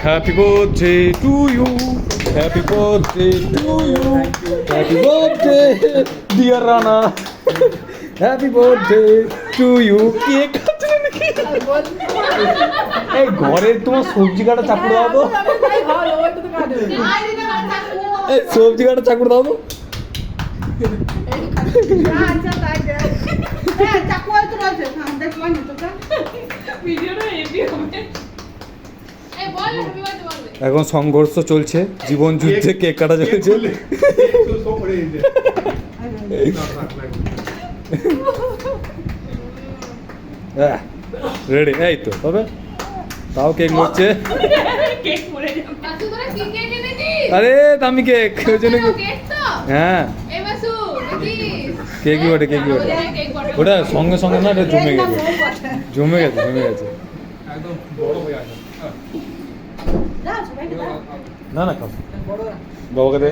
Happy birthday to you, happy birthday to you, happy birthday dear Rana, happy birthday to you. Cake কাটছে নাকি? এই ঘরে তোমার সবজি কাটা চাকুর দাও তো, এই সবজি কাটা চাকুর দাও তো। এখন সংঘর্ষ চলছে, জীবন যুদ্ধে কেক কাটা চলছে। রেডি, এই তো তবে তাও কেক মরছে। আরে দামি কেক, ওই জন্য হ্যাঁ কেকই বটে, কেকই বটে। ওটা সঙ্গে সঙ্গে না, এটা জমে গেছে, জমে গেছে, জমে গেছে। না না খাও, বাবাকে দে।